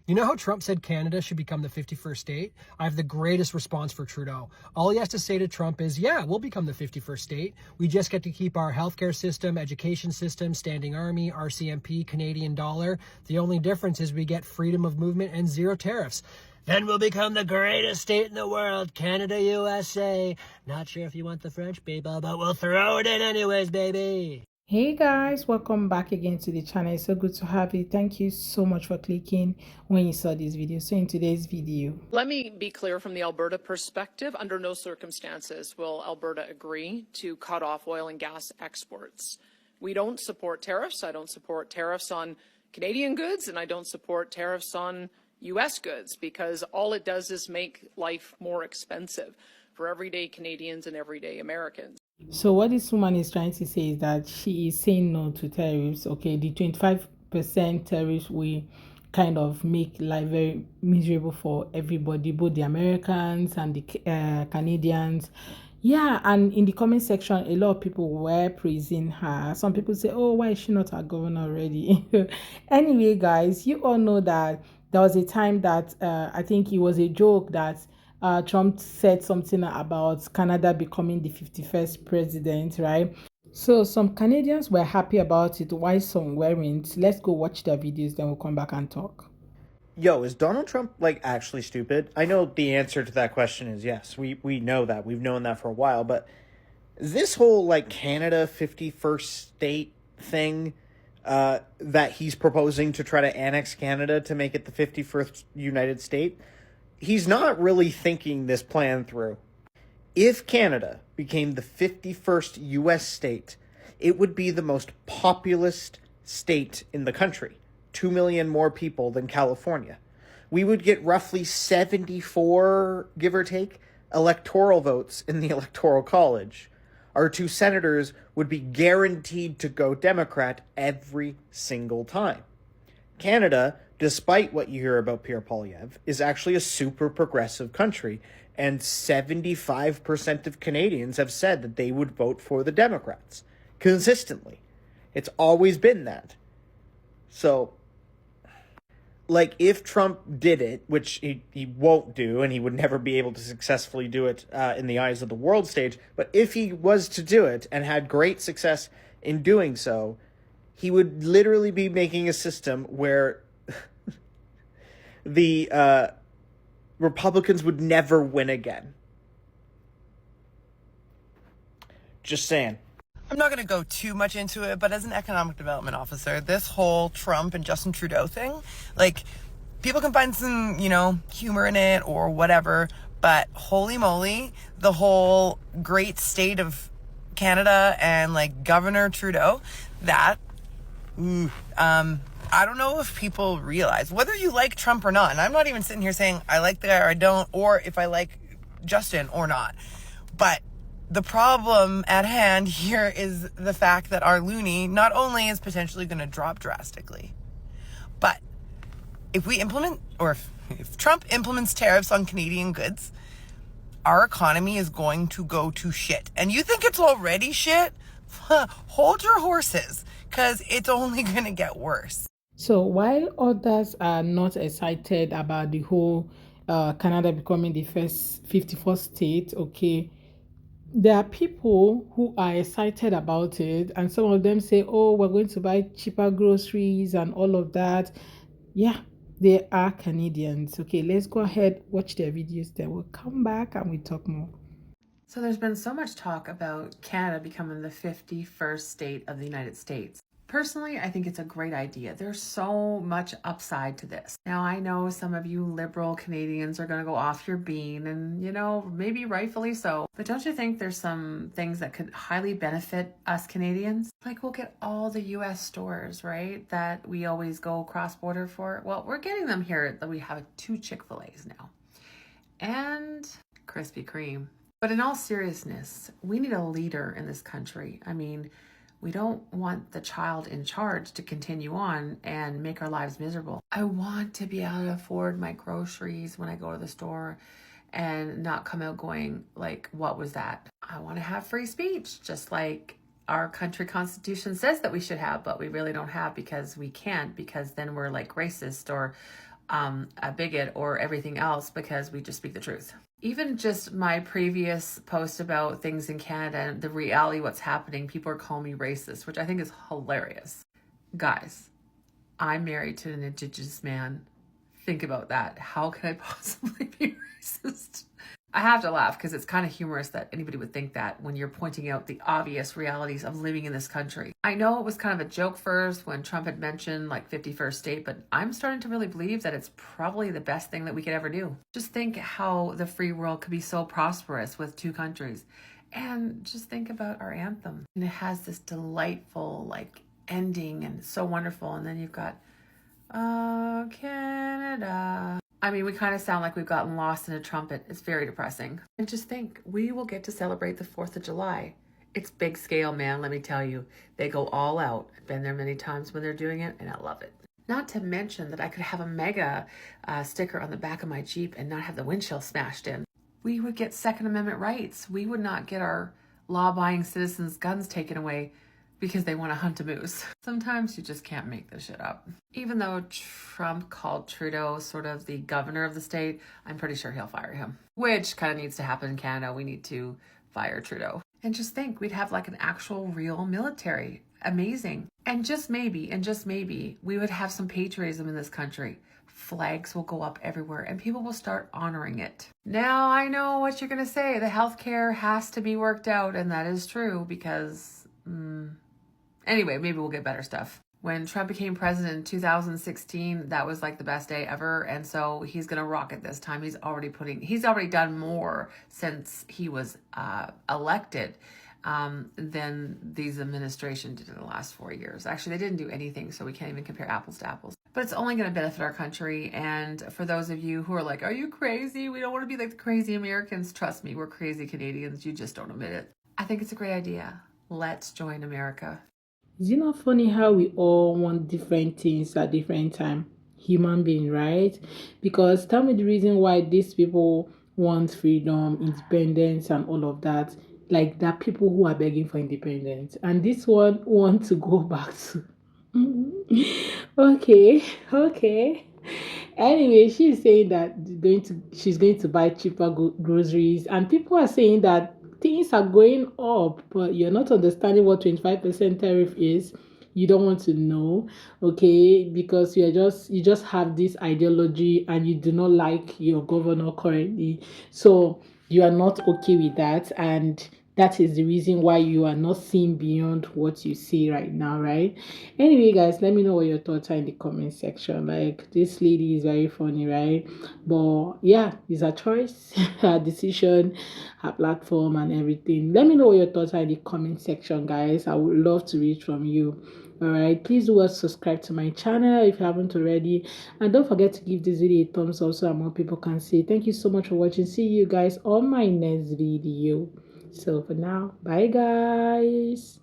You know how Trump said Canada should become the 51st state? I have the greatest response for Trudeau. All he has to say to Trump is, yeah, we'll become the 51st state. We just get to keep our healthcare system, education system, standing army, RCMP, Canadian dollar. The only difference is we get freedom of movement and zero tariffs. Then we'll become the greatest state in the world, Canada, USA. Not sure if you want the French people, but we'll throw it in anyways, baby. Hey guys, welcome back again to the channel. It's so good to have you. Thank you so much for clicking when you saw this video. So in today's video, let me be clear from the Alberta perspective. Under no circumstances will Alberta agree to cut off oil and gas exports. We don't support tariffs. I don't support tariffs on Canadian goods, and I don't support tariffs on U.S. goods, because all it does is make life more expensive for everyday Canadians and everyday Americans. So what this woman is trying to say is that she is saying no to tariffs. Okay, the 25% tariffs will kind of make life very miserable for everybody, both the Americans and the Canadians. Yeah, and in the comment section, a lot of people were praising her. Some people say, oh, why is she not our governor already? Anyway, guys, you all know that there was a time that I think it was a joke that Trump said something about Canada becoming the 51st president, right? So some Canadians were happy about it, while some weren't. Let's go watch their videos, then we'll come back and talk. Yo, is Donald Trump, like, actually stupid? I know the answer to that question is yes. We know that. We've known that for a while. But this whole, like, Canada 51st state thing that he's proposing to try to annex Canada to make it the 51st United State, he's not really thinking this plan through. If Canada became the 51st U.S. state, it would be the most populous state in the country. 2 million more people than California. We would get roughly 74, give or take, electoral votes in the Electoral College. Our two senators would be guaranteed to go Democrat every single time. Canada, despite what you hear about Pierre Poilievre, is actually a super progressive country, and 75% of Canadians have said that they would vote for the Democrats consistently. It's always been that. So, like, if Trump did it, which he won't do, and he would never be able to successfully do it in the eyes of the world stage, but if he was to do it and had great success in doing so, he would literally be making a system where the Republicans would never win again. Just saying. I'm not going to go too much into it, but as an economic development officer, this whole Trump and Justin Trudeau thing, like, people can find some, humor in it or whatever, but holy moly, the whole great state of Canada and, like, Governor Trudeau, that, I don't know if people realize, whether you like Trump or not, and I'm not even sitting here saying I like the guy or I don't, or if I like Justin or not, but the problem at hand here is the fact that our loonie not only is potentially going to drop drastically, but if we implement, or if Trump implements tariffs on Canadian goods, our economy is going to go to shit. And you think it's already shit? Hold your horses, because it's only going to get worse. So while others are not excited about the whole Canada becoming the first 51st state, okay, there are people who are excited about it, and some of them say, oh, we're going to buy cheaper groceries and all of that. Yeah, they are Canadians. Okay, let's go ahead, watch their videos, then we'll come back and we talk more. So there's been so much talk about Canada becoming the 51st state of the United States. Personally, I think it's a great idea. There's so much upside to this. Now, I know some of you liberal Canadians are going to go off your bean, and, maybe rightfully so. But don't you think there's some things that could highly benefit us Canadians? Like, we'll get all the U.S. stores, right, that we always go cross-border for. Well, we're getting them here. That we have 2 Chick-fil-A's now. And Krispy Kreme. But in all seriousness, we need a leader in this country. I mean, we don't want the child in charge to continue on and make our lives miserable. I want to be able to afford my groceries when I go to the store and not come out going like, what was that? I want to have free speech, just like our country constitution says that we should have, but we really don't have, because we can't, because then we're like racist or a bigot or everything else because we just speak the truth. Even just my previous post about things in Canada and the reality, what's happening, people are calling me racist, which I think is hilarious. Guys, I'm married to an Indigenous man. Think about that. How can I possibly be racist? I have to laugh because it's kind of humorous that anybody would think that when you're pointing out the obvious realities of living in this country. I know it was kind of a joke first when Trump had mentioned like 51st state, but I'm starting to really believe that it's probably the best thing that we could ever do. Just think how the free world could be so prosperous with two countries. And just think about our anthem. And it has this delightful like ending and it's so wonderful. And then you've got, oh, Canada. I mean, we kind of sound like we've gotten lost in a trumpet. It's very depressing. And just think, we will get to celebrate the 4th of July. It's big scale, man, let me tell you. They go all out. I've been there many times when they're doing it, and I love it. Not to mention that I could have a mega sticker on the back of my Jeep and not have the windshield smashed in. We would get Second Amendment rights. We would not get our law-abiding citizens' guns taken away because they want to hunt a moose. Sometimes you just can't make this shit up. Even though Trump called Trudeau sort of the governor of the state, I'm pretty sure he'll fire him. Which kind of needs to happen in Canada. We need to fire Trudeau. And just think, we'd have like an actual real military. Amazing. And just maybe, we would have some patriotism in this country. Flags will go up everywhere and people will start honoring it. Now I know what you're going to say. The healthcare has to be worked out, and that is true because... Anyway, maybe we'll get better stuff. When Trump became president in 2016, that was like the best day ever. And so he's going to rock it this time. He's already done more since he was elected than these administration did in the last 4 years. Actually, they didn't do anything, so we can't even compare apples to apples. But it's only going to benefit our country. And for those of you who are like, are you crazy? We don't want to be like the crazy Americans. Trust me, we're crazy Canadians. You just don't admit it. I think it's a great idea. Let's join America. Is it not funny how we all want different things at different time? Human being, right? Because tell me the reason why these people want freedom, independence, and all of that. Like that people who are begging for independence, and this one want to go back to. Okay. Anyway, she's saying that she's going to buy cheaper groceries, and people are saying that things are going up, but you're not understanding what 25% tariff is. You don't want to know, okay, because you just have this ideology and you do not like your governor currently, so you are not okay with that, and that is the reason why you are not seeing beyond what you see right now, right? Anyway, guys, let me know what your thoughts are in the comment section. Like, this lady is very funny, right? But yeah, it's her choice, her decision, her platform, and everything. Let me know what your thoughts are in the comment section, guys. I would love to read from you. All right, please do subscribe to my channel if you haven't already, and don't forget to give this video a thumbs up so more people can see. Thank you so much for watching. See you guys on my next video. So for now, bye guys.